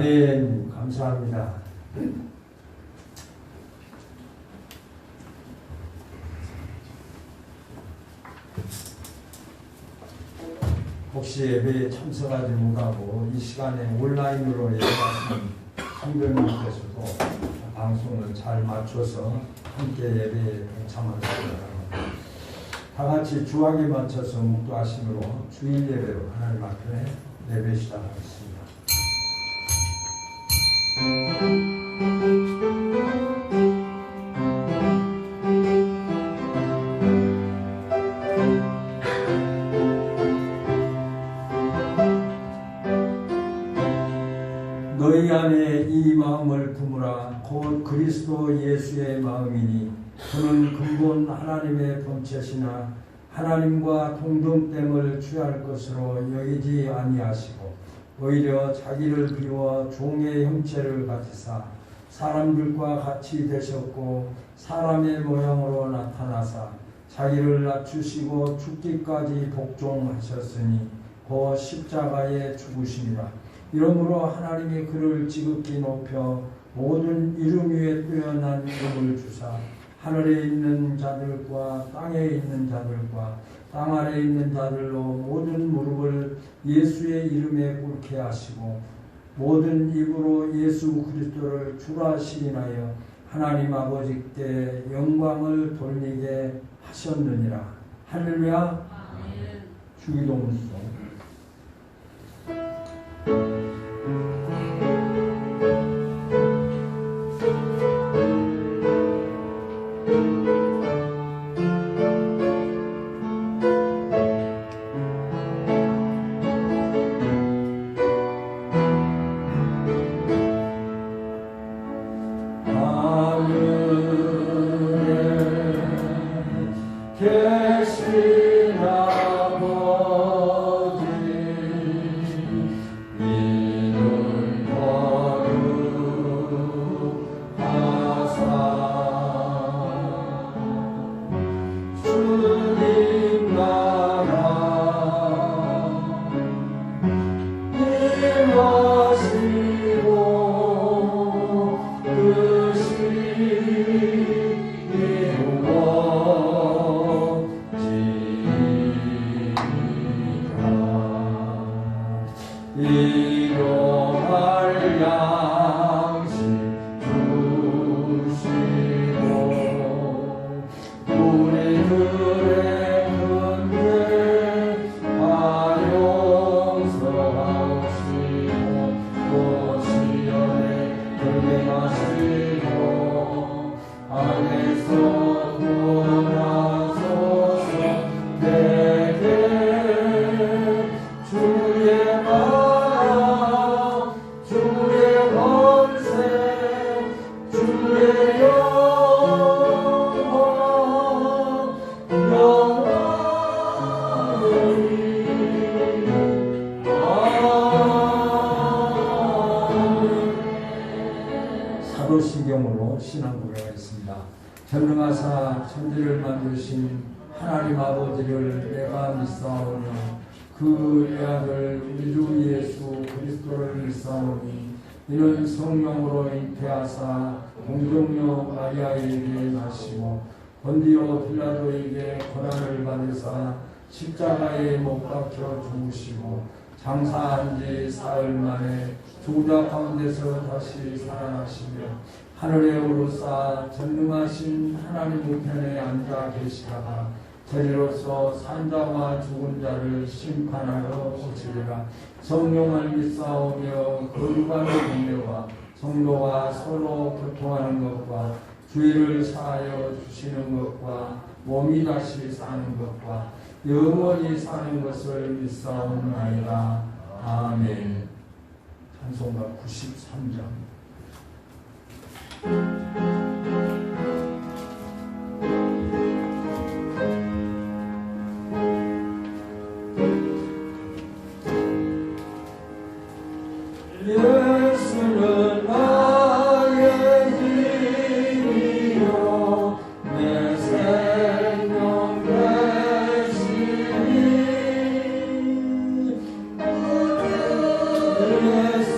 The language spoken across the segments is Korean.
아멘. 감사합니다. 혹시 예배에 참석하지 못하고 이 시간에 온라인으로 예배하시는 성도님께서도 방송을 잘 맞춰서 함께 예배에 동참하시기 바랍니다. 다 같이 주학에 맞춰서 묵도하심으로 주일 예배로 하나님 앞에 예배 시작하겠습니다. 너희 안에 이 마음을 품으라. 곧 그리스도 예수의 마음이니 그는 근본 하나님의 본체시나 하나님과 동등됨을 취할 것으로 여기지 아니하시고 오히려 자기를 비워 종의 형체를 가지사 사람들과 같이 되셨고 사람의 모양으로 나타나사 자기를 낮추시고 죽기까지 복종하셨으니 곧 십자가에 죽으심이라. 이러므로 하나님이 그를 지극히 높여 모든 이름 위에 뛰어난 이름을 주사 하늘에 있는 자들과 땅에 있는 자들과 땅 아래에 있는 자들로 모든 무릎을 예수의 이름에 꿇게 하시고 모든 입으로 예수 그리스도를 주라 시인하여 하나님 아버지께 영광을 돌리게 하셨느니라. 할렐루야. 주기도문송. 사도신경으로 신앙 고백하겠습니다. 전능하사 천지를 만드신 하나님 아버지를 내가 믿사오며 그 아들 우리 주 예수 그리스도를 믿사오니 이는 성령으로 잉태하사 동정녀 마리아에게 나시고 본디오 빌라도에게 고난을 받으사 십자가에 못 박혀 죽으시고 장사한 지 사흘 만에 죽은 자 가운데서 다시 살아나시며 하늘에 오르사 전능하신 하나님 우편에 앉아 계시다가 저리로서 산자와 죽은 자를 심판하러 오시리라. 성령을 믿사오며 거룩한 공예와 성도가 서로 교통하는 것과 주의를 사하여 주시는 것과 몸이 다시 사는 것과 영원히 사는 것을 믿사옵나이다. 아멘. 찬송가 93장. 예수는 나의 힘이요 내 생명 되시니 예수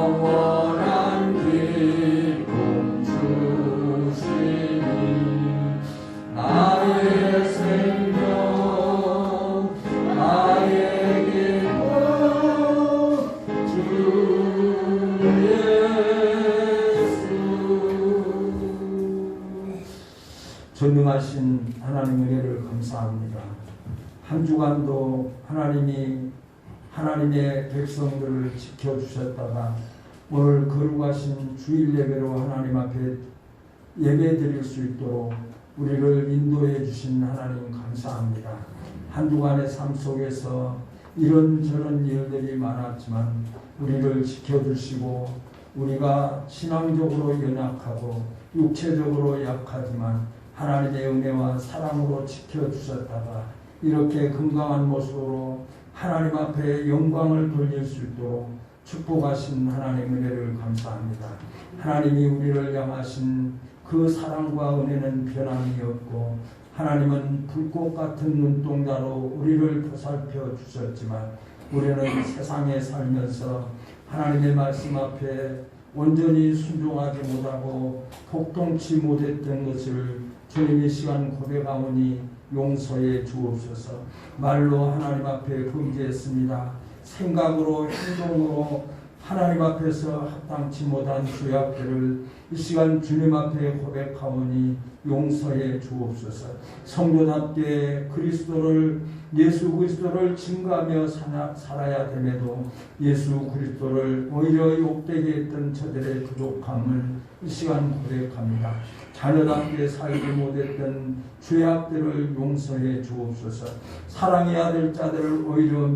영원한 기쁨 주시니 나의 생명 나의 기쁨 주 예수. 전능하신 하나님 은혜를 감사합니다. 한 주간도 하나님이 하나님의 백성들을 지켜주셨다가 오늘 거룩하신 주일 예배로 하나님 앞에 예배 드릴 수 있도록 우리를 인도해 주신 하나님 감사합니다. 한 주간의 삶 속에서 이런저런 일들이 많았지만 우리를 지켜주시고 우리가 신앙적으로 연약하고 육체적으로 약하지만 하나님의 은혜와 사랑으로 지켜주셨다가 이렇게 건강한 모습으로 하나님 앞에 영광을 돌릴 수 있도록 축복하신 하나님 은혜를 감사합니다. 하나님이 우리를 향하신 그 사랑과 은혜는 변함이 없고 하나님은 불꽃 같은 눈동자로 우리를 보살펴 주셨지만 우리는 세상에 살면서 하나님의 말씀 앞에 온전히 순종하지 못하고 복동치 못했던 것을 주님 이 시간 고백하오니 용서해 주옵소서. 말로 하나님 앞에 범죄했습니다. 생각으로 행동으로 하나님 앞에서 합당치 못한 죄악들을 이 시간 주님 앞에 고백하오니 용서해 주옵소서. 성도답게 예수 그리스도를 증거하며 살아야 됨에도 예수 그리스도를 오히려 욕되게 했던 저들의 부족함을 이 시간 고백합니다. 자녀답게 살지 못했던 죄악들을 용서해 주옵소서. 사랑해야 될 자들을 오히려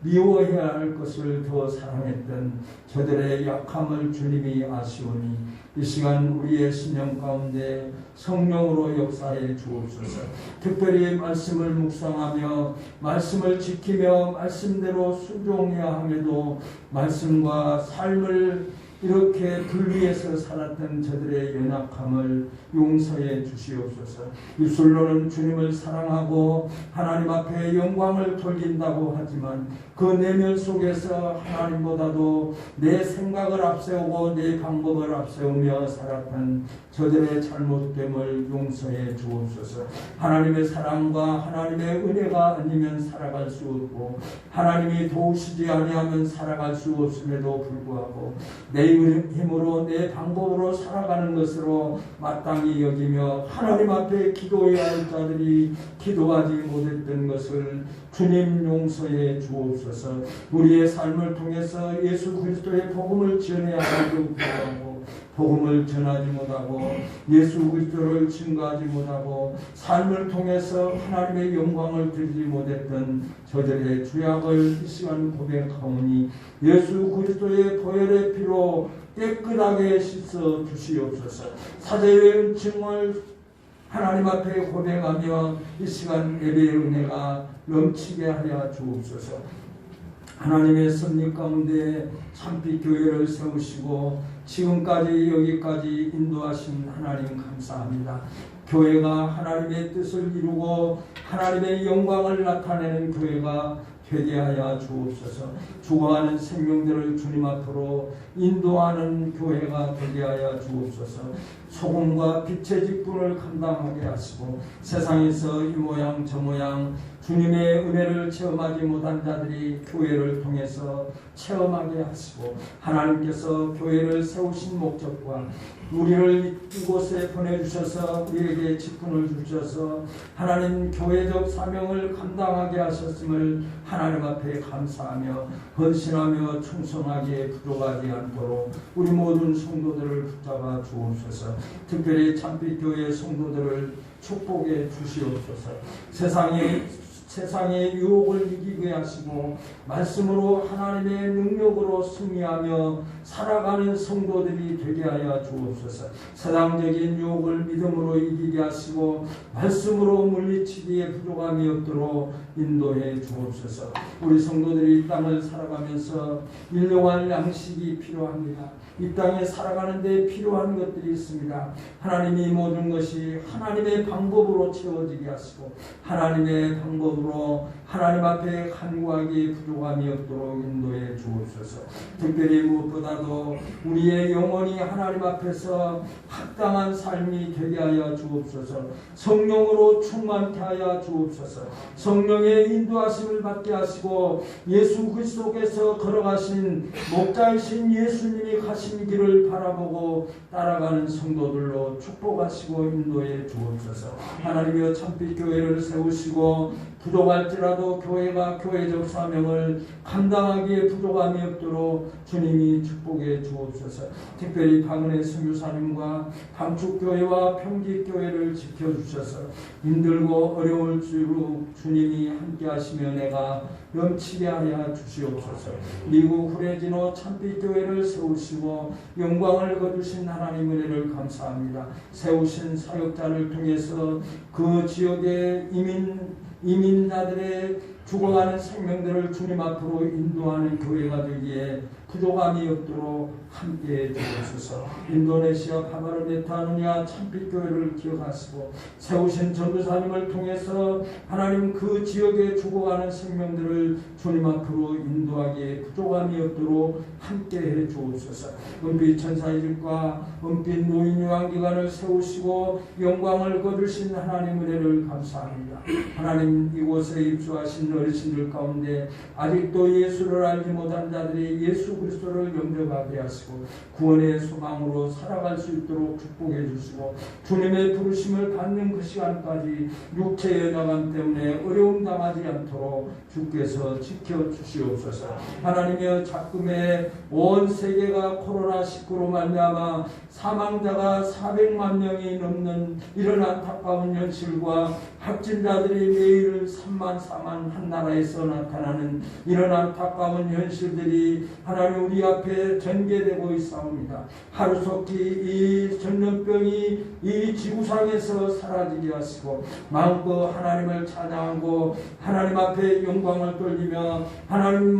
미워해야 할 것을 더 사랑했던 저들의 약함을 주님이 아시오니 이 시간 우리의 신령 가운데 성령으로 역사해 주옵소서. 특별히 말씀을 묵상하며 말씀을 지키며 말씀대로 순종해야 함에도 말씀과 삶을 이렇게 분리해서 살았던 저들의 연약함을 용서해 주시옵소서. 입술로는 주님을 사랑하고 하나님 앞에 영광을 돌린다고 하지만 그 내면 속에서 하나님보다도 내 생각을 앞세우고 내 방법을 앞세우며 살았던 저들의 잘못됨을 용서해 주옵소서. 하나님의 사랑과 하나님의 은혜가 아니면 살아갈 수 없고 하나님이 도우시지 아니하면 살아갈 수 없음에도 불구하고 내 힘으로 내 방법으로 살아가는 것으로 마땅히 여기며 하나님 앞에 기도해야 할 자들이 기도하지 못했던 것을 주님 용서해 주옵소서. 우리의 삶을 통해서 예수 그리스도의 복음을 전해야 함에도 불구하고 복음을 전하지 못하고 예수 그리스도를 증거하지 못하고 삶을 통해서 하나님의 영광을 드리지 못했던 저들의 죄악을 이 시간 고백하오니 예수 그리스도의 보혈의 피로 깨끗하게 씻어 주시옵소서. 사제의 은총을 하나님 앞에 고백하며 이 시간 예배의 은혜가 넘치게 하여 주옵소서. 하나님의 섭리 가운데 참빛 교회를 세우시고 지금까지 여기까지 인도하신 하나님 감사합니다. 교회가 하나님의 뜻을 이루고 하나님의 영광을 나타내는 교회가 되게 하여 주옵소서. 죽어가는 생명들을 주님 앞으로 인도하는 교회가 되게 하여 주옵소서. 소금과 빛의 직분을 감당하게 하시고 세상에서 이 모양 저 모양 주님의 은혜를 체험하지 못한 자들이 교회를 통해서 체험하게 하시고 하나님께서 교회를 세우신 목적과 우리를 이곳에 보내주셔서 우리에게 직분을 주셔서 하나님 교회적 사명을 감당하게 하셨음을 하나님 앞에 감사하며 헌신하며 충성하게 부족하지 않도록 우리 모든 성도들을 붙잡아 주옵소서. 특별히 참빛교회 성도들을 축복해 주시옵소서. 세상의 유혹을 이기게 하시고 말씀으로 하나님의 능력으로 승리하며 살아가는 성도들이 되게 하여 주옵소서. 세상적인 유혹을 믿음으로 이기게 하시고 말씀으로 물리치기에 부족함이 없도록 인도해 주옵소서. 우리 성도들이 이 땅을 살아가면서 일용할 양식이 필요합니다. 이 땅에 살아가는 데 필요한 것들이 있습니다. 하나님이 모든 것이 하나님의 방법으로 채워지게 하시고 하나님의 방법으로 영으로 하나님 앞에 간구하기에 부족함이 없도록 인도해 주옵소서. 특별히 무엇보다도 우리의 영혼이 하나님 앞에서 합당한 삶이 되게 하여 주옵소서. 성령으로 충만케 하여 주옵소서. 성령의 인도하심을 받게 하시고 예수 그리스도께서 걸어가신 목자이신 예수님이 가신 길을 바라보고 따라가는 성도들로 축복하시고 인도해 주옵소서. 하나님이여 참빛 교회를 세우시고 부족할지라도 교회가 교회적 사명을 감당하기에 부족함이 없도록 주님이 축복해 주옵소서. 특별히 박은혜 선교사님과 방축교회와 평지교회를 지켜주셔서 힘들고 어려울수록 주님이 함께하시며 내가 넘치게 하여 주시옵소서. 미국 후레지노 참빛교회를 세우시고 영광을 거두신 하나님 은혜를 감사합니다. 세우신 사역자를 통해서 그 지역의 이민자들의 죽어가는 생명들을 주님 앞으로 인도하는 교회가 되기에 부족함이 없도록 함께해 주옵소서. 인도네시아 파바르메타누냐 참빛교회를 기억하시고 세우신 전도사님을 통해서 하나님 그 지역에 죽어가는 생명들을 주님 앞으로 인도하기에 부족함이 없도록 함께해 주옵소서. 은빛 천사들과 은빛 노인요한기관을 세우시고 영광을 거두신 하나님 은혜를 감사합니다. 하나님 이곳에 입주하신 어르신들 가운데 아직도 예수를 알지 못한 자들이 예수 그리스도를 영접하게 하시고 구원의 소망으로 살아갈 수 있도록 축복해 주시고 주님의 부르심을 받는 그 시간까지 육체의 나감 때문에 어려움 당하지 않도록 주께서 지켜주시옵소서. 하나님이여 작금에 온 세계가 코로나19로 말미암아 사망자가 400만 명이 넘는 이런 안타까운 현실과 확진자들이 매일 3만 4만 한 나라에서 나타나는 이런 안타까운 현실들이 하나님 우리 앞에 전개되고 있사옵니다. 하루속히 이 전염병이 이 지구상에서 사라지게 하시고 마음껏 하나님을 찬양하고 하나님 앞에 영광을 돌리며 하나님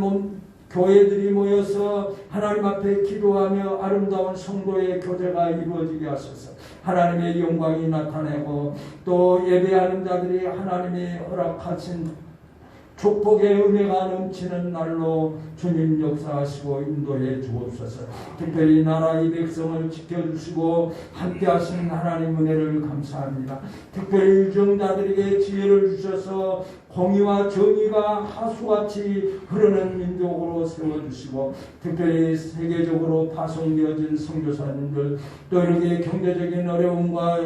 교회들이 모여서 하나님 앞에 기도하며 아름다운 성도의 교제가 이루어지게 하소서. 하나님의 영광이 나타내고 또 예배하는 자들이 하나님이 허락하신 축복의 은혜가 넘치는 날로 주님 역사하시고 인도해 주옵소서. 특별히 나라 이 백성을 지켜주시고 함께하신 하나님 은혜를 감사합니다. 특별히 유정자들에게 지혜를 주셔서 공의와 정의가 하수같이 흐르는 민족으로 세워주시고 특별히 세계적으로 파송되어진 선교사님들 또 이렇게 경제적인 어려움과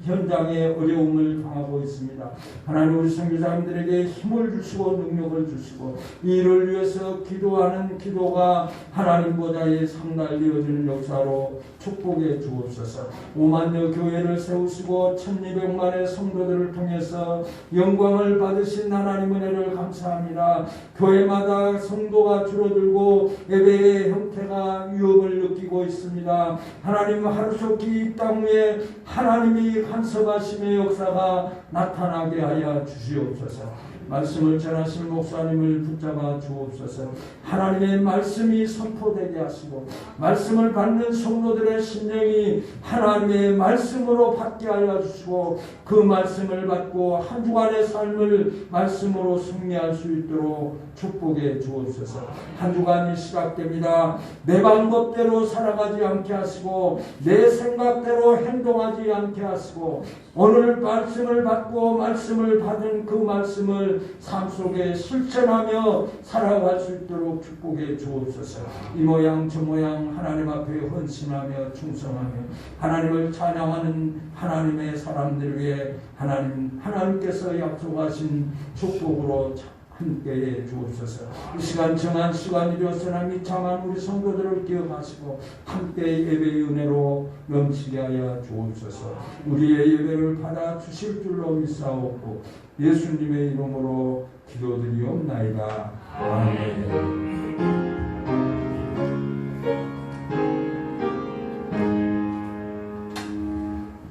현장의 어려움을 당하고 있습니다. 하나님 우리 선교사님들에게 힘을 주시고 능력을 주시고 이를 위해서 기도하는 기도가 하나님 보좌에 상달되어지는 역사로 축복해 주옵소서. 5만여 교회를 세우시고 1200만의 성도들을 통해서 영광을 받으신 하나님 은혜를 감사합니다. 교회마다 성도가 줄어들고 예배의 형태가 위협을 느끼고 있습니다. 하나님 하루속히 이 땅 위에 하나님이 간섭하심의 역사가 나타나게 하여 주시옵소서. 말씀을 전하신 목사님을 붙잡아 주옵소서. 하나님의 말씀이 선포되게 하시고 말씀을 받는 성도들의 심령이 하나님의 말씀으로 받게 하여 주시고 그 말씀을 받고 한 주간의 삶을 말씀으로 승리할 수 있도록 축복해 주옵소서. 한 주간이 시작됩니다. 내 방법대로 살아가지 않게 하시고 내 생각대로 행동하지 않게 하시고 오늘 말씀을 받고 말씀을 받은 그 말씀을 삶 속에 실천하며 살아갈 수 있도록 축복해 주옵소서. 이 모양 저 모양 하나님 앞에 헌신하며 충성하며 하나님을 찬양하는 하나님의 사람들 위해 하나님께서 약속하신 축복으로 함께해 주옵소서. 이 시간 정한 시간이 되었으나 미참한 우리 성도들을 기억하시고 함께 예배의 은혜로 넘치게 하여 주옵소서. 우리의 예배를 받아 주실 줄로 믿사옵고 예수님의 이름으로 기도드리옵나이다. 아멘.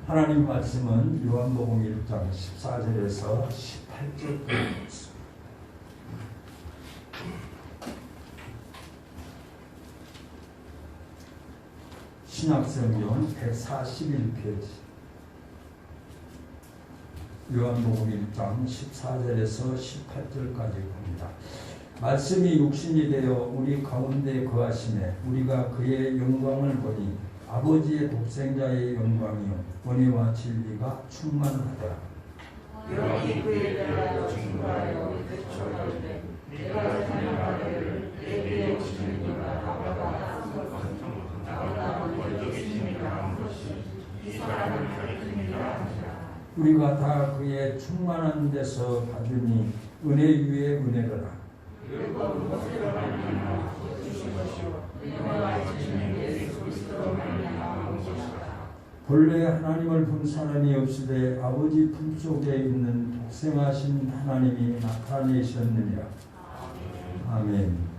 하나님 말씀은 요한복음 1장 14절에서 18절까지 신약성경 141페이지 요한복음 1장 14절에서 18절까지 봅니다. 말씀이 육신이 되어 우리 가운데 거하심에 우리가 그의 영광을 보니 아버지의 독생자의 영광이요 은혜와 진리가 충만하더라. 여기 그에 대하여 증거하여 되찾아오되 내가 자녀가를 내게 오시는 이가 아버가 나보다 먼저 계심이라 한 것이 이 사람을 가리킵니다. 우리가 다 그의 충만한 데서 받으니 은혜 위에 은혜로라. 율법은 모세로 말미암아 주신 것이요 은혜와 진리는 예수 그리스도로 말미암아 온 것이다. 본래 하나님을 본 사람이 없으되 아버지 품속에 있는 독생하신 하나님이 나타내셨느니라. 아멘.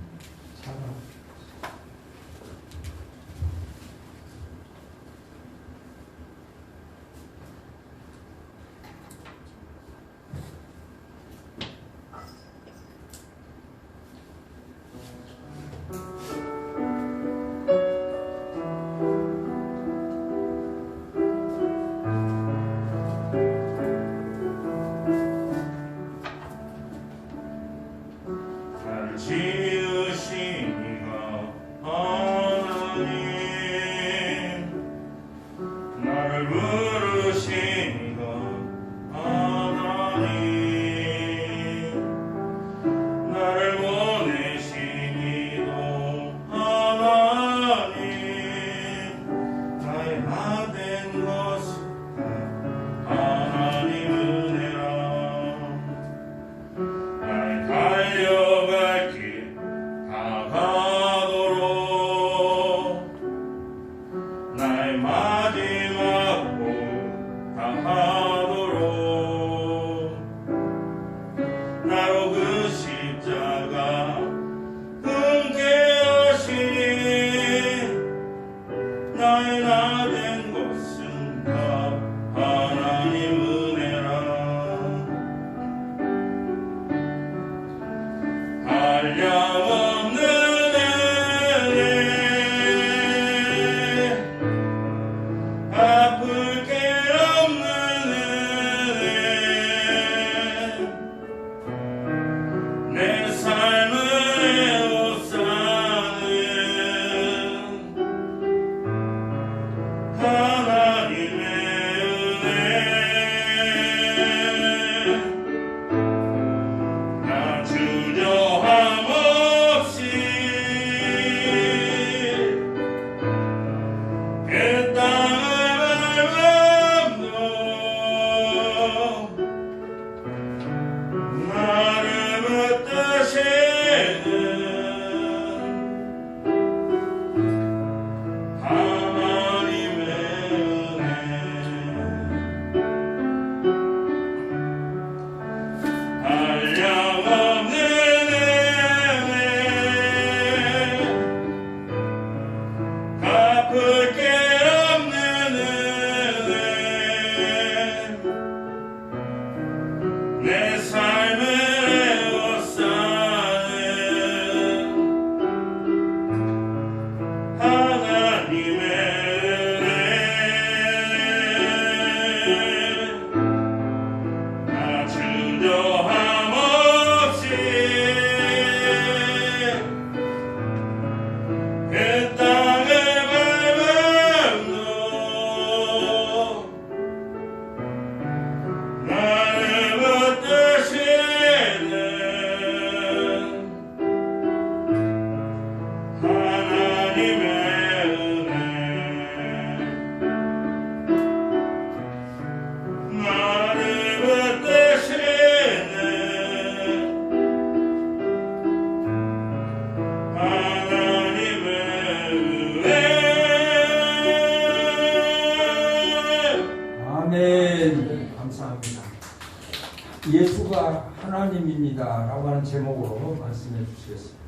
예수가 하나님입니다 라고 하는 제목으로 말씀해 주시겠습니다.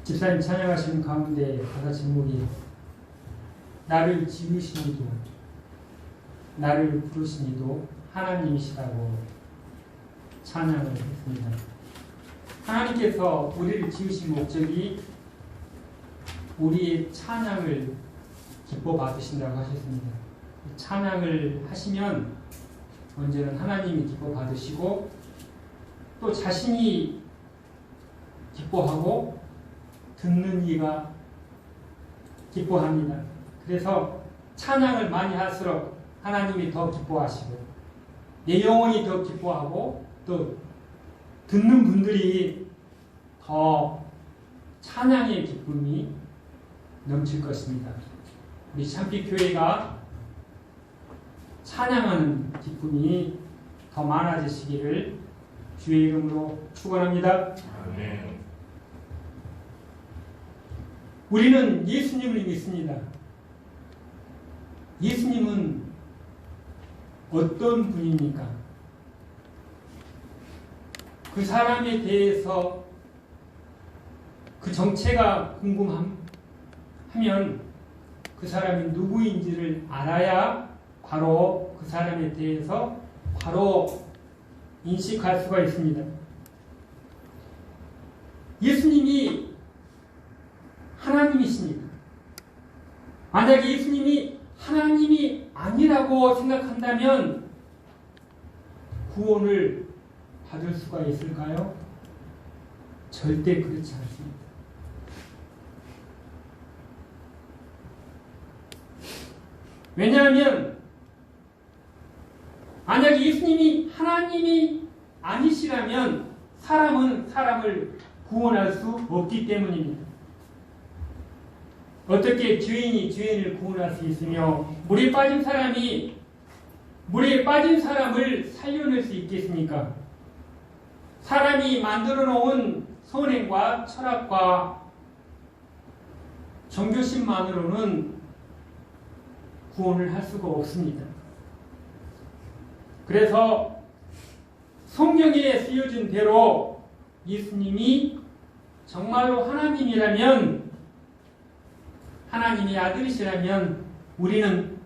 집사님 찬양하시는 가운데 가사 제목이 나를 지으시니도 나를 부르시니도 하나님이시라고 찬양을 했습니다. 하나님께서 우리를 지으신 목적이 우리의 찬양을 기뻐 받으신다고 하셨습니다. 찬양을 하시면 언제는 하나님이 기뻐 받으시고 또 자신이 기뻐하고 듣는 이가 기뻐합니다. 그래서 찬양을 많이 할수록 하나님이 더 기뻐하시고 내 영혼이 더 기뻐하고 또 듣는 분들이 더 찬양의 기쁨이 넘칠 것입니다. 우리 참빛교회가 찬양하는 기쁨이 더 많아지시기를 주의 이름으로 축원합니다. 아멘. 우리는 예수님을 믿습니다. 예수님은 어떤 분입니까? 그 사람에 대해서 그 정체가 궁금하면 그 사람이 누구인지를 알아야 바로 그 사람에 대해서 바로 인식할 수가 있습니다. 예수님이 하나님이십니다. 만약에 예수님이 하나님이 아니라고 생각한다면 구원을 받을 수가 있을까요? 절대 그렇지 않습니다. 왜냐하면 만약에 예수님이 하나님이 아니시라면 사람은 사람을 구원할 수 없기 때문입니다. 어떻게 죄인이 죄인을 구원할 수 있으며 물에 빠진 사람이 물에 빠진 사람을 살려낼 수 있겠습니까? 사람이 만들어 놓은 선행과 철학과 종교심만으로는 구원을 할 수가 없습니다. 그래서 성경에 쓰여진 대로 예수님이 정말로 하나님이라면 하나님의 아들이시라면 우리는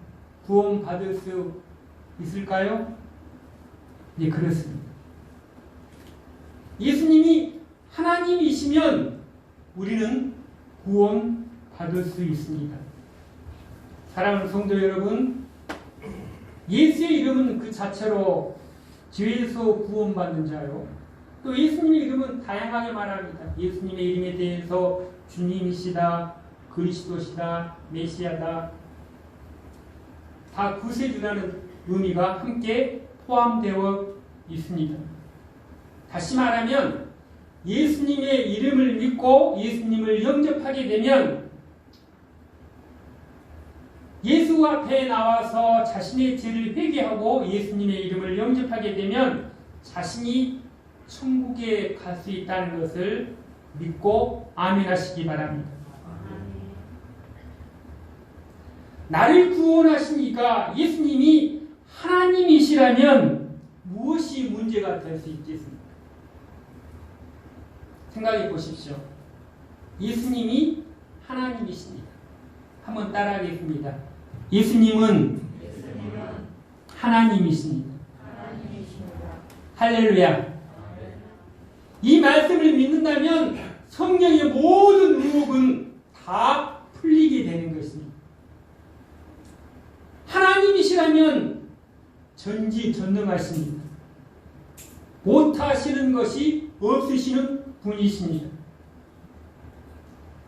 구원받을 수 있을까요? 네, 그렇습니다. 예수님이 하나님이시면 우리는 구원받을 수 있습니다. 사랑하는 성도 여러분, 예수의 이름은 그 자체로 죄에서 구원받는 자요. 또 예수님의 이름은 다양하게 말합니다. 예수님의 이름에 대해서 주님이시다, 그리스도시다, 메시아다, 다 구세주라는 의미가 함께 포함되어 있습니다. 다시 말하면 예수님의 이름을 믿고 예수님을 영접하게 되면 예수 앞에 나와서 자신의 죄를 회개하고 예수님의 이름을 영접하게 되면 자신이 천국에 갈 수 있다는 것을 믿고 아멘하시기 바랍니다. 나를 구원하신 이가 예수님이 하나님이시라면 무엇이 문제가 될 수 있겠습니까? 생각해 보십시오. 예수님이 하나님이십니다. 한번 따라하겠습니다. 예수님은 하나님이십니다. 할렐루야. 이 말씀을 믿는다면 성령의 모든 의혹은 다 풀리게 되는 것입니다. 하나님이시라면 전지전능하십니다. 못하시는 것이 없으시는 분이십니다.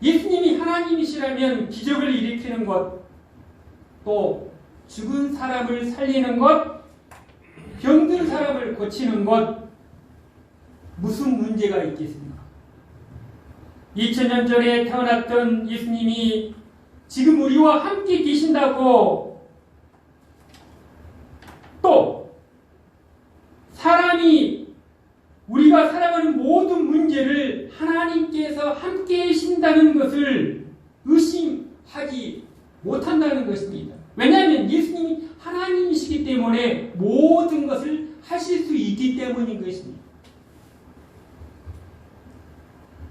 예수님이 하나님이시라면 기적을 일으키는 것, 또 죽은 사람을 살리는 것, 병든 사람을 고치는 것, 무슨 문제가 있겠습니까? 2000년 전에 태어났던 예수님이 지금 우리와 함께 계신다고, 또 우리가 살아가는 모든 문제를 하나님께서 함께 계신다는 것을 의심하지 못한다는 것입니다. 왜냐하면 예수님이 하나님이시기 때문에 모든 것을 하실 수 있기 때문인 것입니다.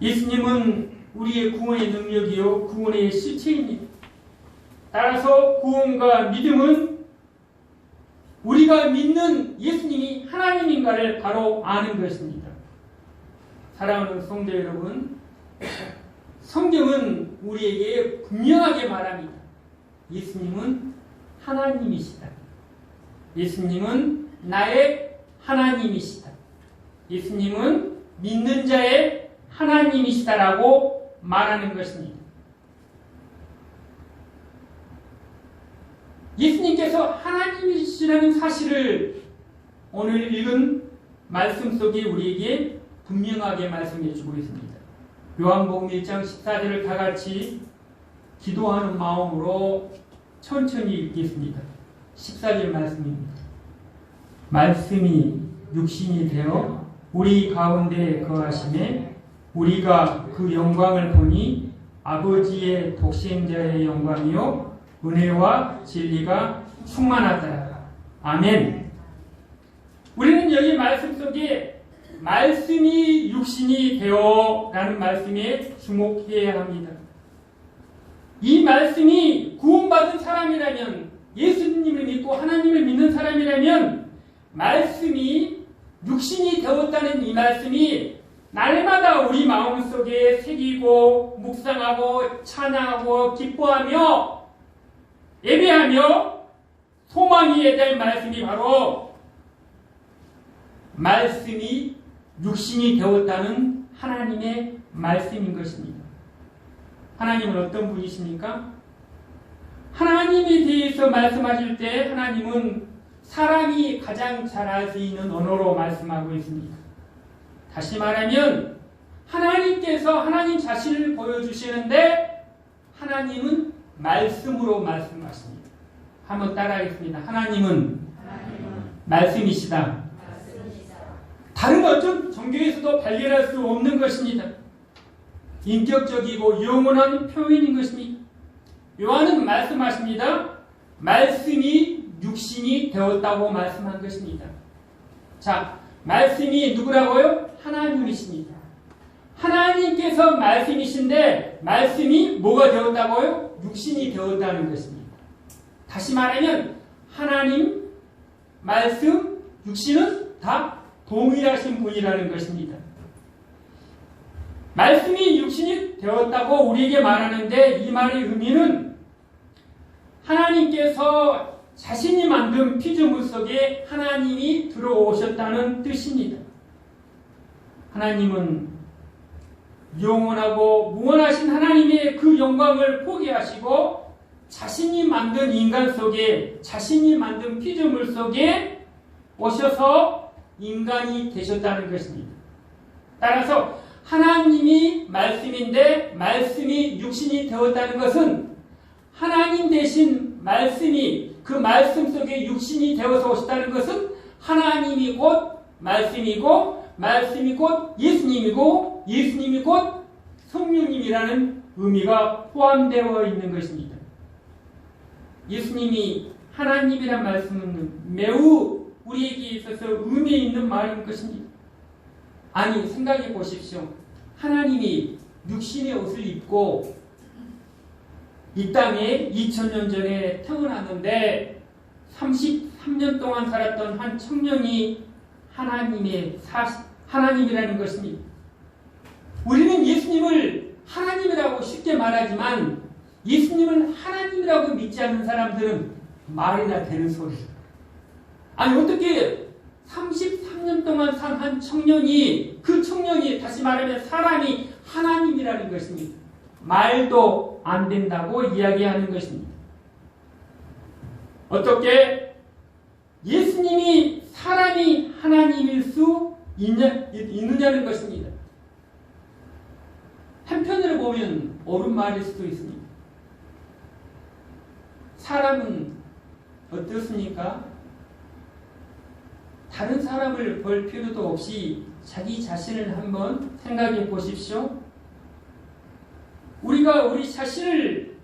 예수님은 우리의 구원의 능력이요 구원의 실체입니다. 따라서 구원과 믿음은 우리가 믿는 예수님이 하나님인가를 바로 아는 것입니다. 사랑하는 성도 여러분, 성경은 우리에게 분명하게 말합니다. 예수님은 하나님이시다. 예수님은 나의 하나님이시다. 예수님은 믿는 자의 하나님이시다라고 말하는 것입니다. 예수님께서 하나님이시라는 사실을 오늘 읽은 말씀 속에 우리에게 분명하게 말씀해 주고 있습니다. 요한복음 1장 14절을 다 같이 기도하는 마음으로 천천히 읽겠습니다. 14절 말씀입니다. 말씀이 육신이 되어 우리 가운데 거하심에 우리가 그 영광을 보니 아버지의 독생자의 영광이요 은혜와 진리가 충만하더라. 아멘. 우리는 여기 말씀 속에 말씀이 육신이 되어 라는 말씀에 주목해야 합니다. 이 말씀이 구원받은 사람이라면, 예수님을 믿고 하나님을 믿는 사람이라면 말씀이 육신이 되었다는 이 말씀이 날마다 우리 마음속에 새기고 묵상하고 찬양하고 기뻐하며 예배하며 소망이 될 말씀이 바로 말씀이 육신이 되었다는 하나님의 말씀인 것입니다. 하나님은 어떤 분이십니까? 하나님에 대해서 말씀하실 때 하나님은 사람이 가장 잘 알 수 있는 언어로 말씀하고 있습니다. 다시 말하면 하나님께서 하나님 자신을 보여주시는데 하나님은 말씀으로 말씀하십니다. 한번 따라하겠습니다. 하나님은 말씀이시다. 다른 어떤 종교에서도 발견할 수 없는 것입니다. 인격적이고 영원한 표현인 것입니다. 요한은 말씀하십니다. 말씀이 육신이 되었다고 말씀한 것입니다. 자, 말씀이 누구라고요? 하나님이십니다. 하나님께서 말씀이신데 말씀이 뭐가 되었다고요? 육신이 되었다는 것입니다. 다시 말하면 하나님, 말씀, 육신은 다 동일하신 분이라는 것입니다. 말씀이 육신이 되었다고 우리에게 말하는데 이 말의 의미는 하나님께서 자신이 만든 피조물 속에 하나님이 들어오셨다는 뜻입니다. 하나님은 영원하고 무한하신 하나님의 그 영광을 포기하시고 자신이 만든 인간 속에, 자신이 만든 피조물 속에 오셔서 인간이 되셨다는 것입니다. 따라서 하나님이 말씀인데 말씀이 육신이 되었다는 것은 하나님 대신 말씀이 그 말씀 속에 육신이 되어서 오셨다는 것은 하나님이 곧 말씀이고 말씀이 곧 예수님이고 예수님이 곧 성령님이라는 의미가 포함되어 있는 것입니다. 예수님이 하나님이란 말씀은 매우 우리에게 있어서 의미 있는 말인 것입니다. 아니, 생각해 보십시오. 하나님이 육신의 옷을 입고 이 땅에 2000년 전에 태어났는데 33년 동안 살았던 한 청년이 하나님이라는 것입니다. 우리는 예수님을 하나님이라고 쉽게 말하지만 예수님을 하나님이라고 믿지 않는 사람들은 말이나 되는 소리. 아니, 어떻게 33년 동안 산 한 청년이, 그 청년이 다시 말하면 사람이 하나님이라는 것입니다. 말도 안 된다고 이야기하는 것입니다. 어떻게 예수님이 사람이 하나님일 수 있느냐는 것입니다. 한편으로 보면 옳은 말일 수도 있습니다. 사람은 어떻습니까? 다른 사람을 볼 필요도 없이 자기 자신을 한번 생각해 보십시오. 우리가 우리 자신을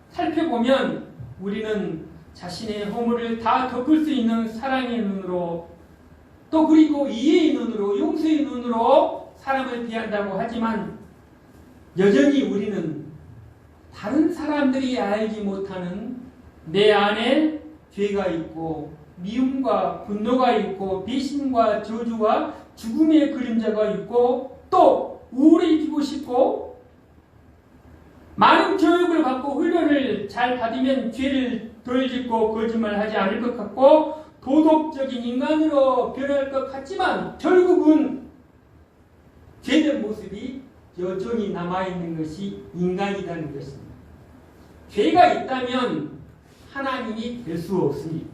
살펴보면 우리는 자신의 허물을 다 덮을 수 있는 사랑의 눈으로, 또 그리고 이해의 눈으로, 용서의 눈으로 사람을 대한다고 하지만 여전히 우리는 다른 사람들이 알지 못하는 내 안에 죄가 있고 미움과 분노가 있고 배신과 저주와 죽음의 그림자가 있고 또 우울해지고 싶고 많은 교육을 받고 훈련을 잘 받으면 죄를 덜 짓고 거짓말하지 않을 것 같고 도덕적인 인간으로 변할 것 같지만 결국은 죄된 모습이 여전히 남아있는 것이 인간이라는 것입니다. 죄가 있다면 하나님이 될 수 없습니다.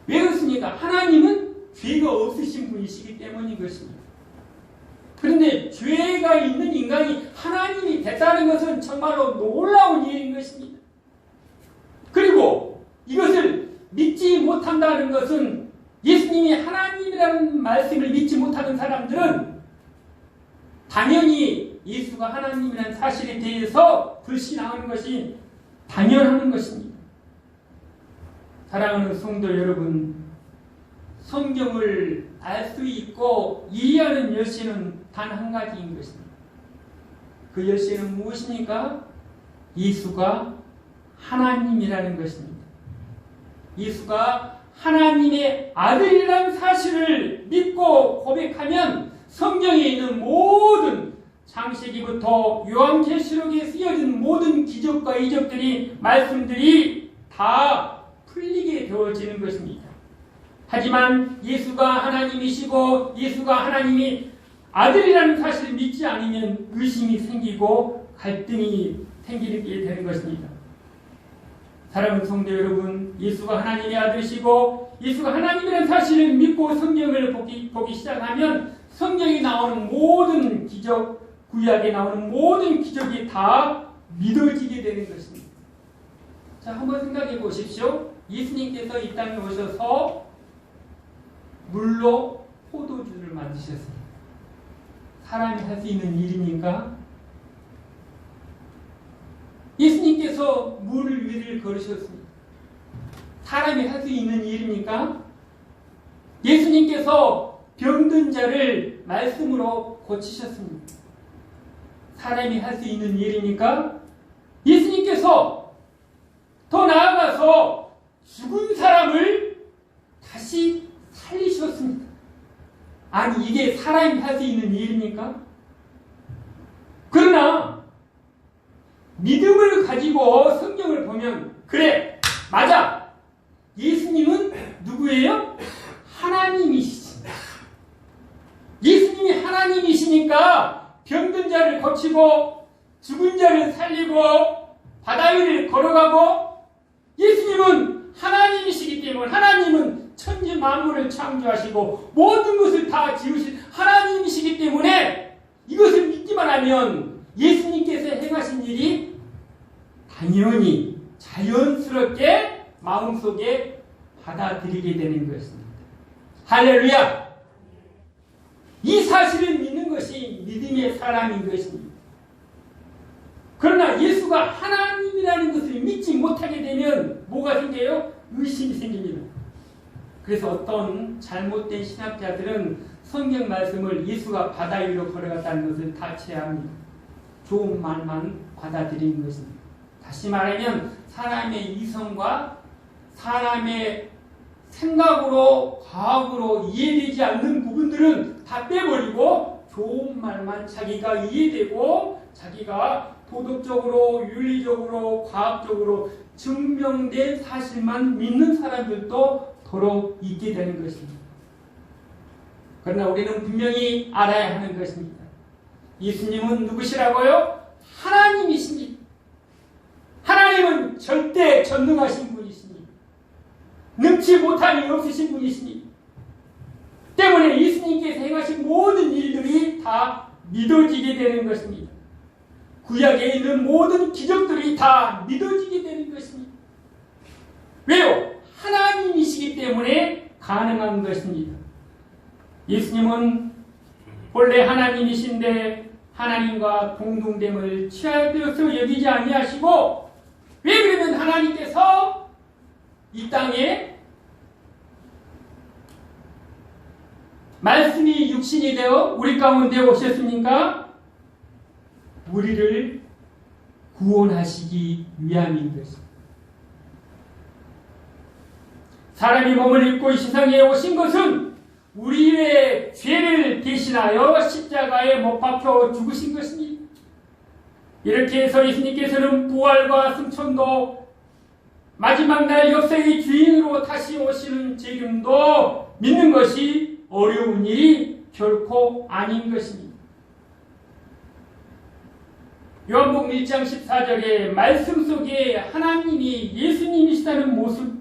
왜 그렇습니까? 하나님은 죄가 없으신 분이시기 때문인 것입니다. 그런데 죄가 있는 인간이 하나님이 됐다는 것은 정말로 놀라운 일인 것입니다. 그리고 이것을 믿지 못한다는 것은 예수님이 하나님이라는 말씀을 믿지 못하는 사람들은 당연히 예수가 하나님이라는 사실에 대해서 불신하는 것이 당연한 것입니다. 사랑하는 성도 여러분, 성경을 알 수 있고 이해하는 열쇠는 단 한 가지인 것입니다. 그 열쇠는 무엇입니까? 예수가 하나님이라는 것입니다. 예수가 하나님의 아들이라는 사실을 믿고 고백하면 성경에 있는 모든 창세기부터 요한계시록에 쓰여진 모든 기적과 이적들이 말씀들이 다 풀리게 되어지는 것입니다. 하지만 예수가 하나님이시고 예수가 하나님이 아들이라는 사실을 믿지 않으면 의심이 생기고 갈등이 생기게 되는 것입니다. 사랑하는 성도 여러분, 예수가 하나님의 아들이시고 예수가 하나님이라는 사실을 믿고 성경을 보기 시작하면 성경에 나오는 모든 기적, 구약에 나오는 모든 기적이 다 믿어지게 되는 것입니다. 자, 한번 생각해 보십시오. 예수님께서 이 땅에 오셔서 물로 포도주를 만드셨습니다. 사람이 할 수 있는 일입니까? 예수님께서 물 위를 걸으셨습니다. 사람이 할 수 있는 일입니까? 예수님께서 병든 자를 말씀으로 고치셨습니다. 사람이 할 수 있는 일입니까? 예수님께서 더 나아가서 죽은 사람을 다시 살리셨습니다. 아니, 이게 사람이 할 수 있는 일입니까? 그러나 믿음을 가지고 성경을 보면 그래, 맞아, 예수님은 누구예요? 하나님이시지. 예수님이 하나님이시니까 병든 자를 고치고 죽은 자를 살리고 바다 위를 걸어가고, 예수님은 하나님이시기 때문에, 하나님은 천지 만물을 창조하시고 모든 것을 다 지으신 하나님이시기 때문에 이것을 믿기만 하면 예수님께서 행하신 일이 당연히 자연스럽게 마음속에 받아들이게 되는 것입니다. 할렐루야! 이 사실을 믿는 것이 믿음의 사람인 것입니다. 그러나 예수가 하나님이라는 것을 믿지 못하게 되면 뭐가 생겨요? 의심이 생깁니다. 그래서 어떤 잘못된 신학자들은 성경 말씀을 예수가 바다 위로 걸어갔다는 것을 다채합니다. 좋은 말만 받아들이는 것입니다. 다시 말하면 사람의 이성과 사람의 생각으로, 과학으로 이해되지 않는 부분들은 다 빼버리고 좋은 말만 자기가 이해되고 자기가 도덕적으로, 윤리적으로, 과학적으로 증명된 사실만 믿는 사람들도 더러 있게 되는 것입니다. 그러나 우리는 분명히 알아야 하는 것입니다. 예수님은 누구시라고요? 하나님이십니다. 하나님은 절대 전능하신 분이십니다. 능치 못함이 없으신 분이십니다. 때문에 예수님께서 행하신 모든 일들이 다 믿어지게 되는 것입니다. 구약에 있는 모든 기적들이 다 믿어지게 되는 것입니다. 왜요? 하나님이시기 때문에 가능한 것입니다. 예수님은 본래 하나님이신데 하나님과 동등됨을 취할 것으로 여기지 아니하시고, 왜 그러면 하나님께서 이 땅에 말씀이 육신이 되어 우리 가운데 오셨습니까? 우리를 구원하시기 위함인 것입니다. 사람이 몸을 입고 이 세상에 오신 것은 우리의 죄를 대신하여 십자가에 못 박혀 죽으신 것입니다. 이렇게 해서 예수님께서는 부활과 승천도 마지막 날 역사의 주인으로 다시 오시는 지금도 믿는 것이 어려운 일이 결코 아닌 것입니다. 요한복음 1장 14절의 말씀 속에 하나님이 예수님이시다는 모습,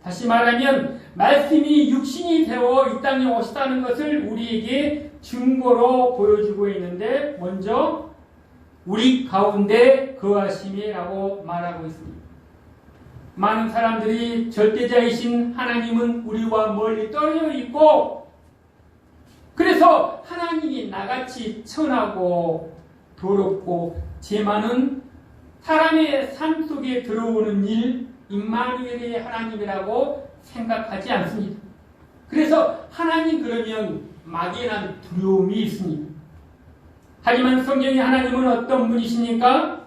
다시 말하면 말씀이 육신이 되어 이 땅에 오시다는 것을 우리에게 증거로 보여주고 있는데, 먼저 우리 가운데 거하심이라고 말하고 있습니다. 많은 사람들이 절대자이신 하나님은 우리와 멀리 떨어져 있고, 그래서 하나님이 나같이 천하고 더럽고 죄 많은 사람의 삶 속에 들어오는 일, 임마누엘의 하나님이라고 생각하지 않습니다. 그래서 하나님 그러면 막연한 두려움이 있습니다. 하지만 성경의 하나님은 어떤 분이십니까?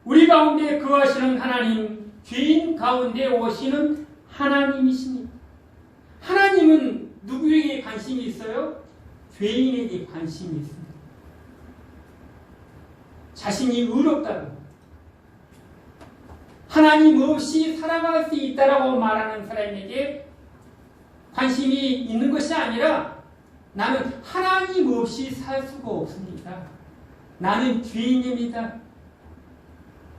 우리 가운데 거하시는 하나님, 죄인 가운데 오시는 하나님이십니다. 하나님은 누구에게 관심이 있어요? 죄인에게 관심이 있습니다. 자신이 의롭다고, 하나님 없이 살아갈 수 있다라고 말하는 사람에게 관심이 있는 것이 아니라, 나는 하나님 없이 살 수가 없습니다. 나는 죄인입니다.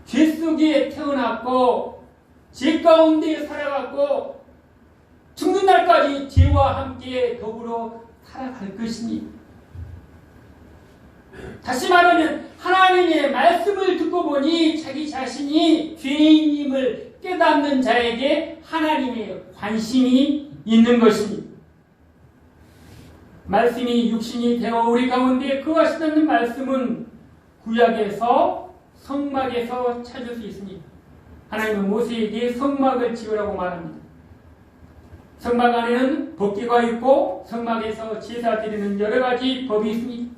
죄 속에 태어났고 죄 가운데 살아갔고 죽는 날까지 죄와 함께 더불어 살아갈 것입니다. 다시 말하면 하나님의 말씀을 듣고 보니 자기 자신이 죄인임을 깨닫는 자에게 하나님의 관심이 있는 것입니다. 말씀이 육신이 되어 우리 가운데 거하시다는 말씀은 구약에서 성막에서 찾을 수 있습니다. 하나님은 모세에게 성막을 지으라고 말합니다. 성막 안에는 법궤가 있고 성막에서 제사 드리는 여러 가지 법이 있습니다.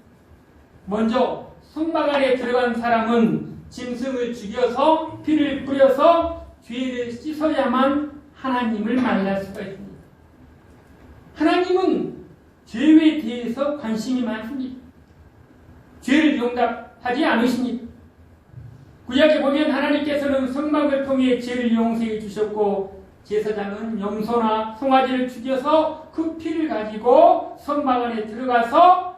먼저 성막 안에 들어간 사람은 짐승을 죽여서 피를 뿌려서 죄를 씻어야만 하나님을 만날 수가 있습니다. 하나님은 죄에 대해서 관심이 많습니다. 죄를 용납하지 않으십니다. 구약에 보면 하나님께서는 성막을 통해 죄를 용서해 주셨고, 제사장은 염소나 송아지를 죽여서 그 피를 가지고 성막 안에 들어가서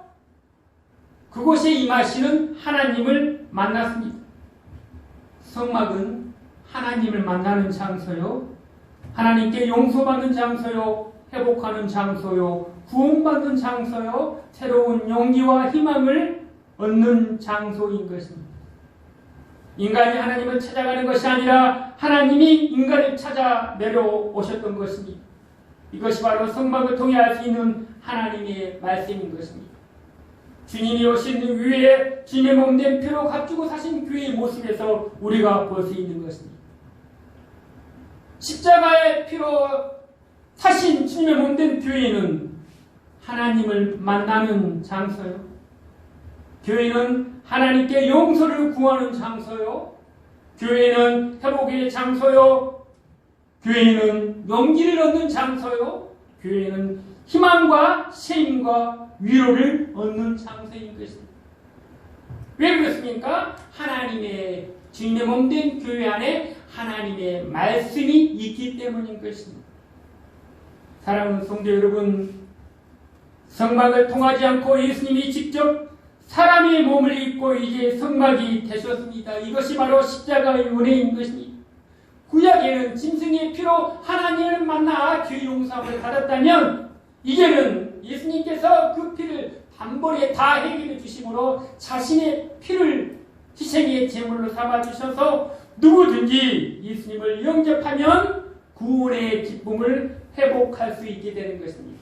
그곳에 임하시는 하나님을 만났습니다. 성막은 하나님을 만나는 장소요, 하나님께 용서받는 장소요, 회복하는 장소요, 구원받는 장소요, 새로운 용기와 희망을 얻는 장소인 것입니다. 인간이 하나님을 찾아가는 것이 아니라 하나님이 인간을 찾아 내려오셨던 것입니다. 이것이 바로 성막을 통해 알 수 있는 하나님의 말씀인 것입니다. 주님이 오신 위에 주님의 몸된 피로 값주고 사신 교회의 모습에서 우리가 볼 수 있는 것입니다. 십자가의 피로 사신 주님의 몸된 교회는 하나님을 만나는 장소요, 교회는 하나님께 용서를 구하는 장소요, 교회는 회복의 장소요, 교회는 용기를 얻는 장소요, 교회는 희망과 쉼과 위로를 얻는 장소인 것입니다. 왜 그렇습니까? 하나님의 주님의 몸된 교회 안에 하나님의 말씀이 있기 때문인 것입니다. 사랑하는 성도 여러분, 성막을 통하지 않고 예수님이 직접 사람의 몸을 입고 이제 성막이 되셨습니다. 이것이 바로 십자가의 은혜인 것입니다. 구약에는 짐승의 피로 하나님을 만나 죄 용서함을 받았다면, 이제는 예수님께서 그 피를 단번에 다 해결해 주심으로 자신의 피를 희생의 제물로 삼아 주셔서 누구든지 예수님을 영접하면 구원의 기쁨을 회복할 수 있게 되는 것입니다.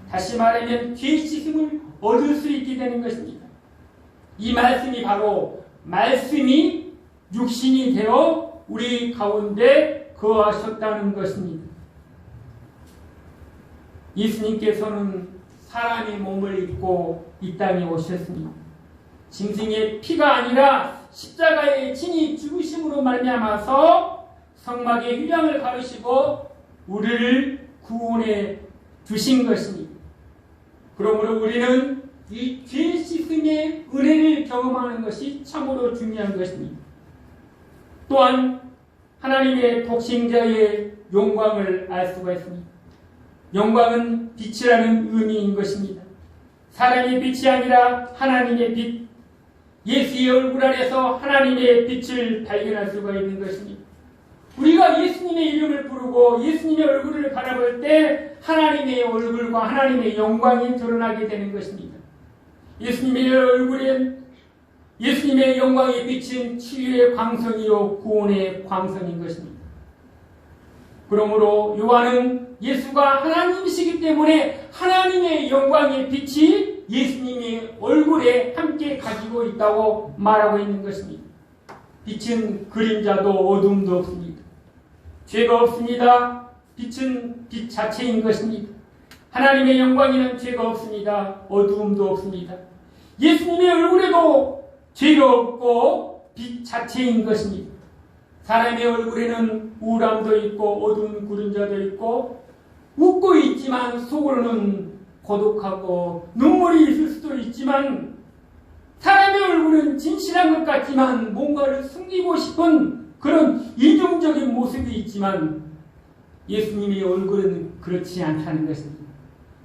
다시 말하면 죄 씻음을 얻을 수 있게 되는 것입니다. 이 말씀이 바로 말씀이 육신이 되어 우리 가운데 거하셨다는 것입니다. 예수님께서는 사람의 몸을 입고 이 땅에 오셨습니다. 짐승의 피가 아니라 십자가의 친히 죽으심으로 말미암아서 성막의 휘장을 가르시고 우리를 구원해 주신 것입니다. 그러므로 우리는 이 죄 씻음의 은혜를 경험하는 것이 참으로 중요한 것입니다. 또한 하나님의 독생자의 영광을 알 수가 있습니다. 영광은 빛이라는 의미인 것입니다. 사람의 빛이 아니라 하나님의 빛, 예수의 얼굴 안에서 하나님의 빛을 발견할 수가 있는 것입니다. 우리가 예수님의 이름을 부르고 예수님의 얼굴을 바라볼 때 하나님의 얼굴과 하나님의 영광이 드러나게 되는 것입니다. 예수님의 얼굴엔 예수님의 영광의 빛은 치유의 광선이요 구원의 광선인 것입니다. 그러므로 요한은 예수가 하나님이시기 때문에 하나님의 영광의 빛이 예수님의 얼굴에 함께 가지고 있다고 말하고 있는 것입니다. 빛은 그림자도 어둠도 없습니다. 죄가 없습니다. 빛은 빛 자체인 것입니다. 하나님의 영광에는 죄가 없습니다. 어두움도 없습니다. 예수님의 얼굴에도 죄가 없고 빛 자체인 것입니다. 사람의 얼굴에는 우울함도 있고 어두운 그림자도 있고 웃고 있지만 속으로는 고독하고 눈물이 있을 수도 있지만 사람의 얼굴은 진실한 것 같지만 뭔가를 숨기고 싶은 그런 이중적인 모습이 있지만 예수님의 얼굴은 그렇지 않다는 것입니다.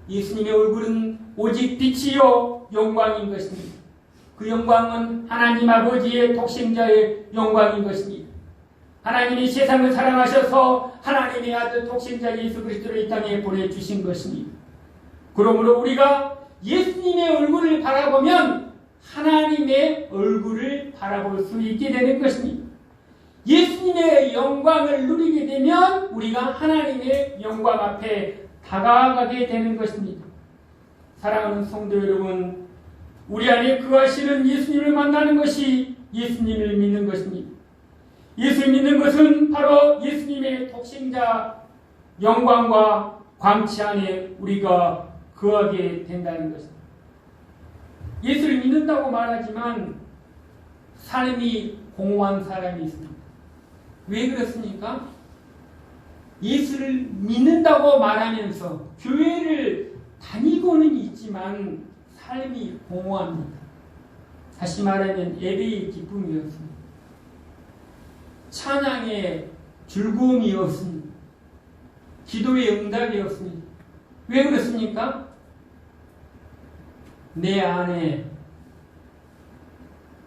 예수님의 얼굴은 오직 빛이요 영광인 것입니다. 그 영광은 하나님 아버지의 독생자의 영광인 것입니다. 하나님이 세상을 사랑하셔서 하나님의 아들 독생자 예수 그리스도를 이 땅에 보내주신 것입니다. 그러므로 우리가 예수님의 얼굴을 바라보면 하나님의 얼굴을 바라볼 수 있게 되는 것입니다. 예수님의 영광을 누리게 되면 우리가 하나님의 영광 앞에 다가가게 되는 것입니다. 사랑하는 성도 여러분, 우리 안에 거하시는 예수님을 만나는 것이 예수님을 믿는 것입니다. 예수를 믿는 것은 바로 예수님의 독생자 영광과 광채 안에 우리가 거하게 된다는 것입니다. 예수를 믿는다고 말하지만 삶이 공허한 사람이 있습니다. 왜 그렇습니까? 예수를 믿는다고 말하면서 교회를 다니고는 있지만 삶이 공허합니다. 다시 말하면 예배의 기쁨이 없습니다. 찬양의 즐거움이 없습니다. 기도의 응답이 없습니다. 왜 그렇습니까? 내 안에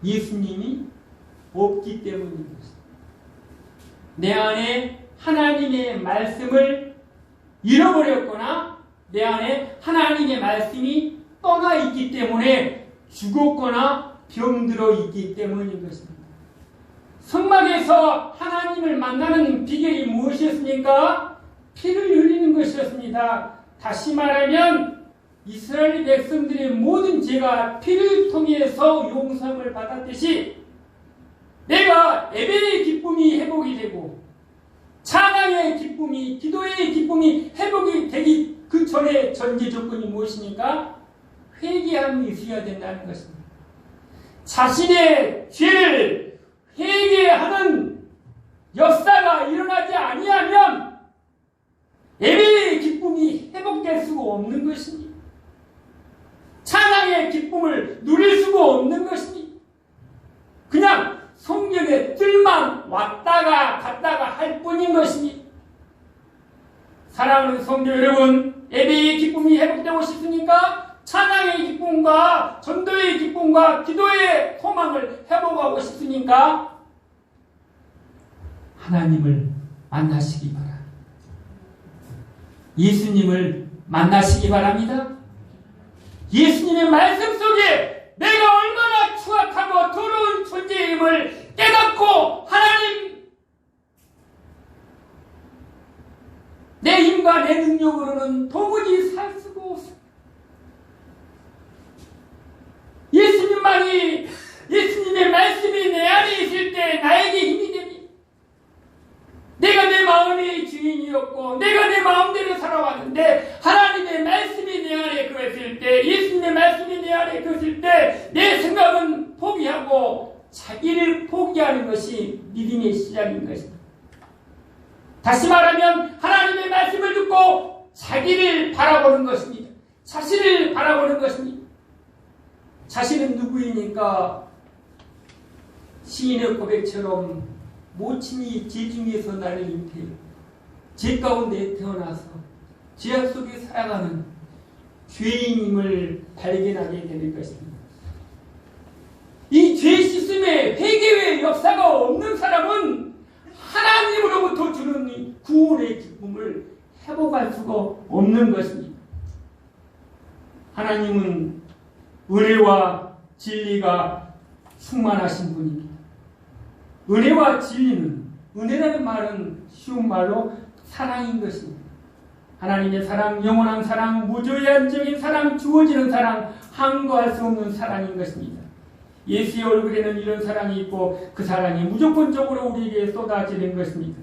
예수님이 없기 때문인 것입니다. 내 안에 하나님의 말씀을 잃어버렸거나 내 안에 하나님의 말씀이 떠나 있기 때문에 죽었거나 병들어 있기 때문인 것입니다. 성막에서 하나님을 만나는 비결이 무엇이었습니까? 피를 흘리는 것이었습니다. 다시 말하면 이스라엘 백성들의 모든 죄가 피를 통해서 용서를 받았듯이 내가 예배의 기쁨이 회복이 되고 찬양의 기쁨이, 기도의 기쁨이 회복이 되기 그 전에 전제 조건이 무엇입니까? 회개함이 있어야 된다는 것입니다. 자신의 죄를 회개하는 역사가 일어나지 아니하면 예배의 기쁨이 회복될 수가 없는 것입니다. 찬양의 기쁨을 누릴 수가 없는 것입니다. 그냥 성경의 뜰만 왔다가 갔다가 할 뿐인 것입니다. 사랑하는 성도 여러분, 예배의 기쁨이 회복되고 싶습니까? 찬양의 기쁨과 전도의 기쁨과 기도의 소망을 회복하고 싶으니까 하나님을 만나시기 바랍니다. 예수님을 만나시기 바랍니다. 예수님의 말씀 속에 내가 얼마나 추악하고 더러운 존재임을 깨닫고 하나님, 내 힘과 내 능력으로는 도무지 살 수가 없습니다. 예수님만이, 예수님의 말씀이 내 안에 있을 때 나에게 힘이 됩니다. 내가 내 마음의 주인이었고 내가 내 마음대로 살아왔는데 하나님의 말씀이 내 안에 거했을 때, 예수님의 말씀이 내 안에 거했을 때 내 생각은 포기하고 자기를 포기하는 것이 믿음의 시작인 것입니다. 다시 말하면 하나님의 말씀을 듣고 자기를 바라보는 것입니다. 자신을 바라보는 것입니다. 자신은 누구이니까 시인의 고백처럼 모친이 제 중에서 나를 잉태해 죄 가운데 태어나서 죄악 속에 살아가는 죄인임을 발견하게 되는 것입니다. 이 죄 씻음의 회개의 역사가 없는 사람은 하나님으로부터 주는 이 구원의 기쁨을 회복할 수가 없는 것입니다. 하나님은 은혜와 진리가 충만하신 분입니다. 은혜와 진리는, 은혜라는 말은 쉬운 말로 사랑인 것입니다. 하나님의 사랑, 영원한 사랑, 무조건적인 사랑, 주어지는 사랑, 항거할 수 없는 사랑인 것입니다. 예수의 얼굴에는 이런 사랑이 있고 그 사랑이 무조건적으로 우리에게 쏟아지는 것입니다.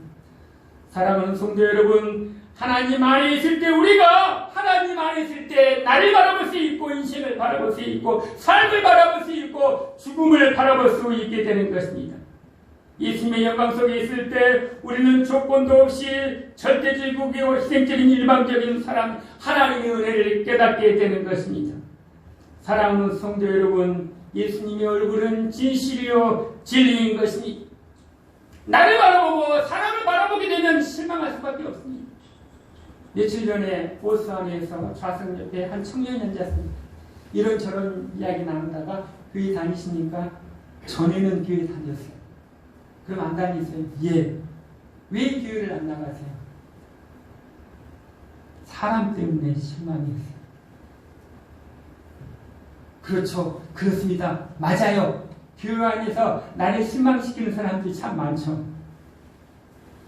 사랑하는 성도 여러분, 하나님 안에 있을 때, 우리가 하나님 안에 있을 때 나를 바라볼 수 있고 인생을 바라볼 수 있고 삶을 바라볼 수 있고 죽음을 바라볼 수 있게 되는 것입니다. 예수님의 영광 속에 있을 때 우리는 조건도 없이 절대적이고 희생적인 일방적인 사랑, 하나님의 은혜를 깨닫게 되는 것입니다. 사랑하는 성도 여러분, 예수님의 얼굴은 진실이요 진리인 것입니다. 나를 바라보고 사람을 바라보게 되면 실망할 수밖에 없습니다. 며칠 전에 보스 안에서 좌석 옆에 한 청년이 앉았습니다. 이런저런 이야기 나누다가 교회 다니시니까 전에는 교회 다녔어요. 그럼 안 다니세요? 예. 왜 교회를 안 나가세요? 사람 때문에 실망했어요. 그렇죠. 그렇습니다. 맞아요. 교회 안에서 나를 실망시키는 사람들이 참 많죠.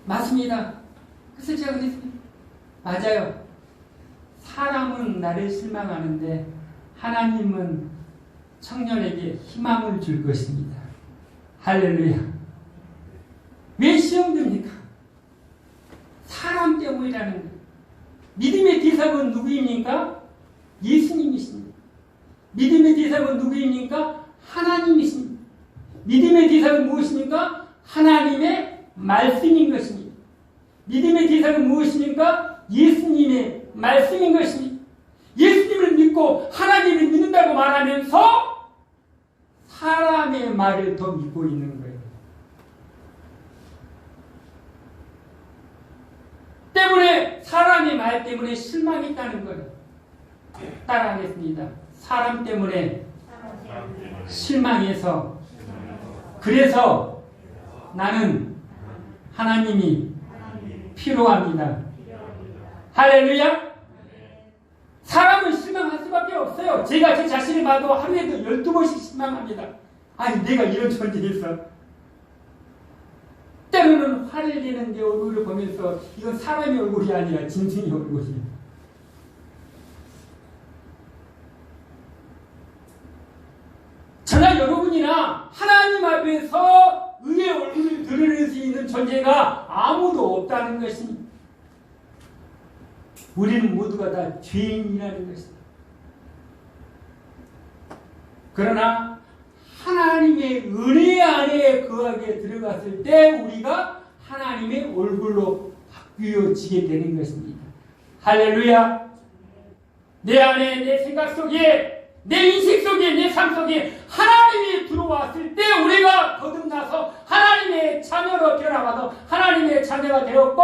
맞습니다. 그래서 제가 그랬습니다. 맞아요. 사람은 나를 실망하는데 하나님은 청년에게 희망을 줄 것입니다. 할렐루야. 왜 시험됩니까? 사람 때문이라는 거예요. 믿음의 대상은 누구입니까? 예수님이십니다. 믿음의 대상은 누구입니까? 하나님이십니다. 믿음의 대상은 무엇입니까? 하나님의 말씀인 것입니다. 믿음의 대상은 무엇입니까? 예수님의 말씀인 것입니다. 예수님을 믿고 하나님을 믿는다고 말하면서 사람의 말을 더 믿고 있는 거예요. 때문에 사람의 말 때문에 실망했다는 거예요. 따라하겠습니다. 사람 때문에 실망해서 그래서 나는 하나님이 필요합니다. 할렐루야. 사람은 실망할 수밖에 없어요. 제가 제 자신을 봐도 하루에도 12번씩 실망합니다. 아니 내가 이런 존재였어. 때로는 화를 내는 내 얼굴을 보면서 이건 사람의 얼굴이 아니라 짐승의 얼굴이에요. 저나 여러분이나 하나님 앞에서 의의 얼굴을 드러낼 수 있는 존재가 아무도 없다는 것입니다. 우리는 모두가 다 죄인이라는 것입니다. 그러나 하나님의 은혜 안에 거하게 들어갔을 때 우리가 하나님의 얼굴로 바뀌어지게 되는 것입니다. 할렐루야. 내 안에, 내 생각 속에, 내 인식 속에, 내 삶 속에 하나님이 들어왔을 때 우리가 거듭나서 하나님의 자녀로 변화받아 하나님의 자녀가 되었고,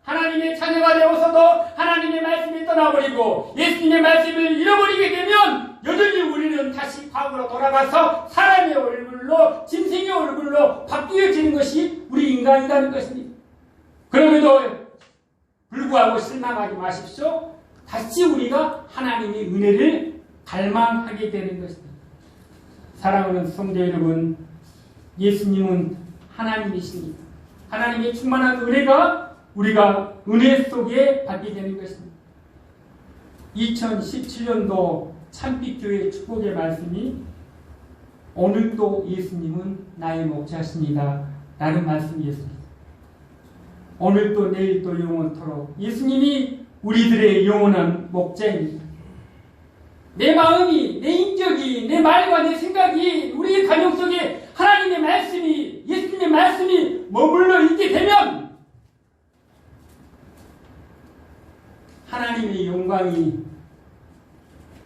하나님의 자녀가 되어서도 하나님의 말씀이 떠나버리고 예수님의 말씀을 잃어버리게 되면 여전히 우리는 다시 과거로 돌아가서 사람의 얼굴로, 짐승의 얼굴로 바뀌어지는 것이 우리 인간이라는 것입니다. 그럼에도 불구하고 실망하지 마십시오. 다시 우리가 하나님의 은혜를 갈망하게 되는 것입니다. 사랑하는 성도 여러분, 예수님은 하나님이십니다. 하나님의 충만한 은혜가 우리가 은혜 속에 받게 되는 것입니다. 2017년도 참빛교회 축복의 말씀이 오늘도 예수님은 나의 목자십니다. 라는 말씀이었습니다. 오늘도 내일도 영원토록 예수님이 우리들의 영원한 목자입니다. 내 마음이, 내 인격이, 내 말과 내 생각이 우리 가정 속에 하나님의 말씀이, 예수님의 말씀이 머물러 있게 되면 하나님의 영광이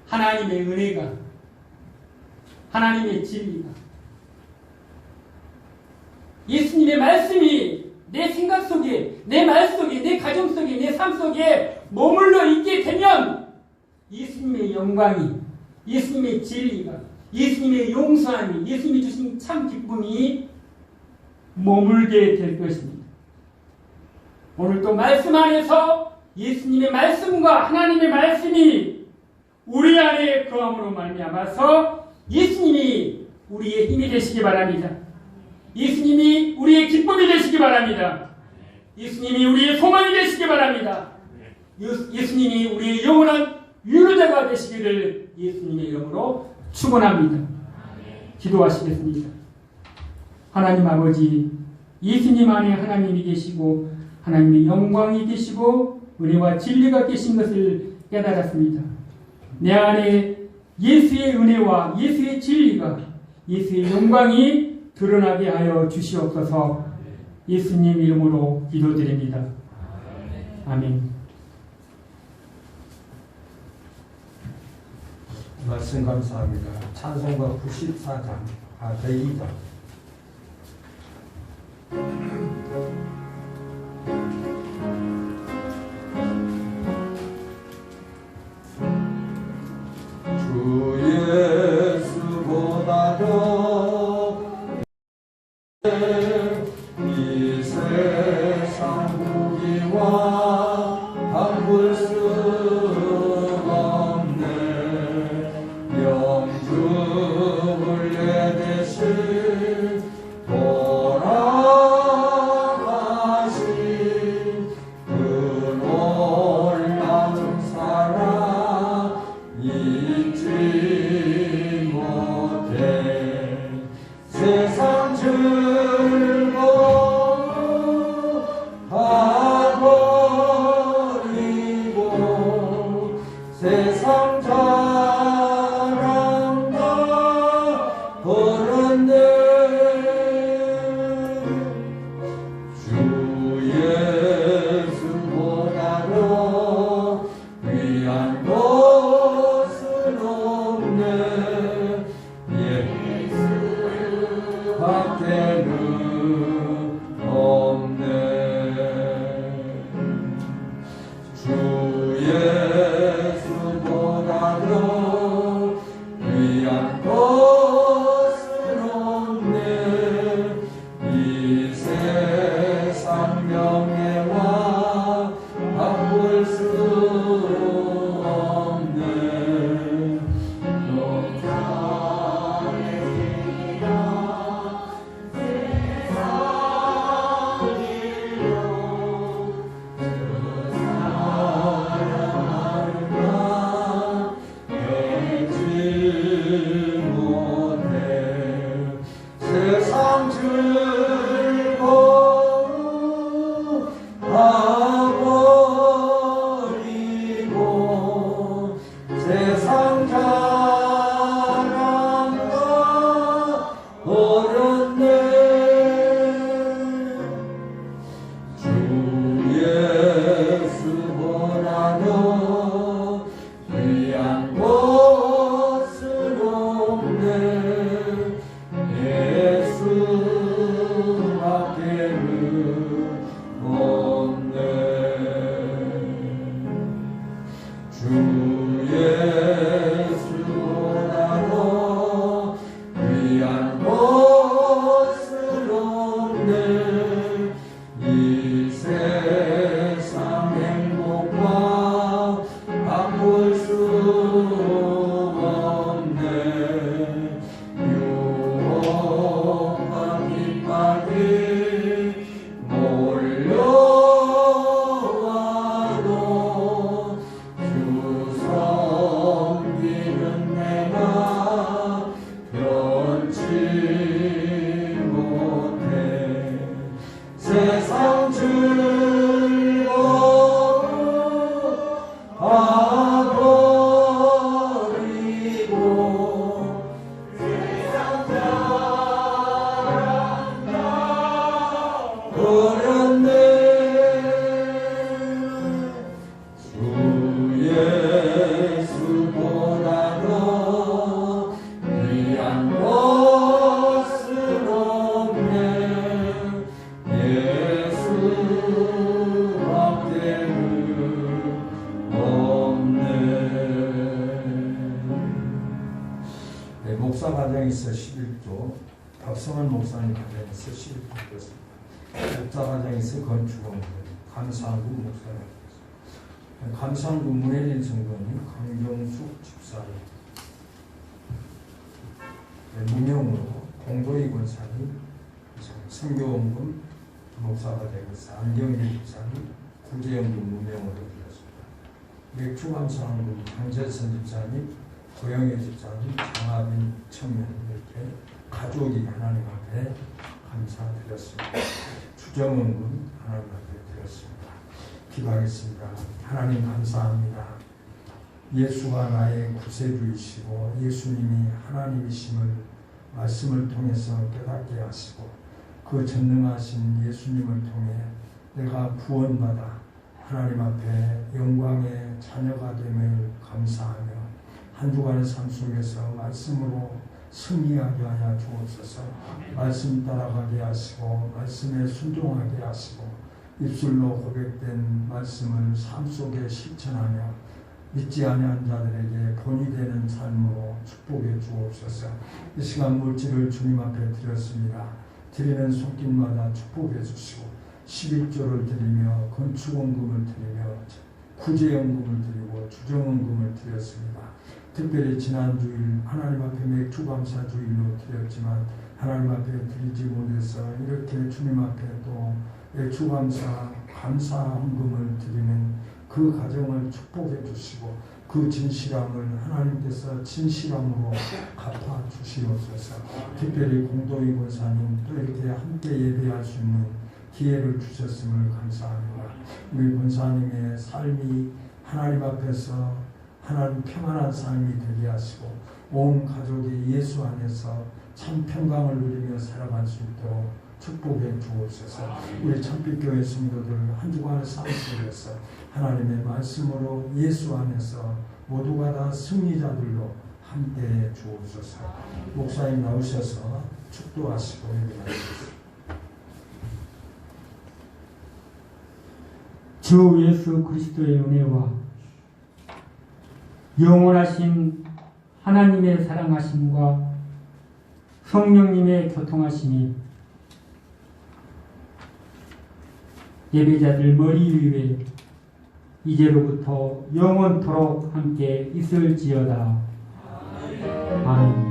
하나님의 은혜가, 하나님의 진리가, 예수님의 말씀이 내 생각 속에, 내 말 속에, 내 가정 속에, 내 삶 속에 머물러 있게 되면 예수님의 영광이, 예수님의 진리가, 예수님의 용서함이, 예수님이 주신 참 기쁨이 머물게 될 것입니다. 오늘 또 말씀 안에서 예수님의 말씀과 하나님의 말씀이 우리 안에 거함으로 말미암아서 예수님이 우리의 힘이 되시기 바랍니다. 예수님이 우리의 기쁨이 되시기 바랍니다. 예수님이 우리의 소망이 되시기 바랍니다. 예수님이 우리의 영원한 위로자가 되시기를 예수님의 이름으로 축원합니다. 기도하시겠습니다. 하나님 아버지, 예수님 안에 하나님이 계시고 하나님의 영광이 계시고 은혜와 진리가 계신 것을 깨달았습니다. 내 안에 예수의 은혜와 예수의 진리가, 예수의 영광이 드러나게 하여 주시옵소서. 예수님 이름으로 기도드립니다. 아멘. 말씀 감사합니다. 찬송가 94장, 제2장. 주 예수보다도 이 세상 무기와 바꿀 수 없네. 영주 물레 대신 돌아가신 그 놀라운 사랑 잊지 못해. 세상 즐거움 가버리고 세상 자랑 다 버렸네. 주 예수보다도 귀한 것은 없네. 예수 밖에는 없네. 주 예수보다도 귀한 것은 없네. 이 세상 명예와 바꿀 수 없네. 세상 즐거움 가버리고 세상 자랑 다 버렸네. 주 예수보다도 귀한 것은 없네. 예수밖에는 없네. 주 예수보다도 귀한 것은 없네. 이 세상 행복과 바꿀 수 없네. 유혹과 핍박이 몰려와도 주 섬기는 내가 변치 못해. 세상 즐거움 가버리고 세상 자랑 다 버렸네. 주 예수보다 목사 과정에서 11조, 박성환 목사님 과정에서 11조 드렸습니다. 목사 과정에서 건축원, 감사구 목사님, 감사구 문혜린 성도님, 강정숙 집사님, 무명으로 공도희 권사님, 성교원금 목사 과정에서 안경리 집사님, 구제연금 무명으로 드렸습니다. 맥주감사원금 강재선 집사님, 고영애 집사님, 장하빈 청년 이렇게 가족이 하나님 앞에 감사드렸습니다. 주정원금 하나님 앞에 드렸습니다. 기도하겠습니다. 하나님 감사합니다. 예수가 나의 구세주이시고 예수님이 하나님이심을 말씀을 통해서 깨닫게 하시고 그 전능하신 예수님을 통해 내가 구원받아 하나님 앞에 영광의 자녀가 됨을 감사하며 한 주간의 삶 속에서 말씀으로 승리하게 하여 주옵소서. 말씀 따라가게 하시고 말씀에 순종하게 하시고 입술로 고백된 말씀을 삶 속에 실천하며 믿지 아니한 자들에게 본이 되는 삶으로 축복해 주옵소서. 이 시간 물질을 주님 앞에 드렸습니다. 드리는 손길마다 축복해 주시고 11조를 드리며 건축원금을 드리며 구제연금을 드리고 주정원금을 드렸습니다. 특별히 지난 주일 하나님 앞에 맥주감사 주일로 드렸지만 하나님 앞에 드리지 못해서 이렇게 주님 앞에 또 맥주감사 감사헌금을 드리는 그 가정을 축복해 주시고 그 진실함을 하나님께서 진실함으로 갚아 주시옵소서. 특별히 공도희 권사님 또 이렇게 함께 예배할 수 있는 기회를 주셨음을 감사합니다. 우리 권사님의 삶이 하나님 앞에서 하나님 평안한 삶이 되게 하시고 온 가족이 예수 안에서 참 평강을 누리며 살아갈 수 있도록 축복해 주옵소서. 우리 참빛교회 성도들 한 주간의 삶 속에서 하나님의 말씀으로 예수 안에서 모두가 다 승리자들로 함께해 주옵소서. 목사님 나오셔서 축도하시고 예배하시겠습니다. 주 예수 그리스도의 은혜와 영원하신 하나님의 사랑하심과 성령님의 교통하심이 예배자들 머리 위에 이제로부터 영원토록 함께 있을지어다. 아멘.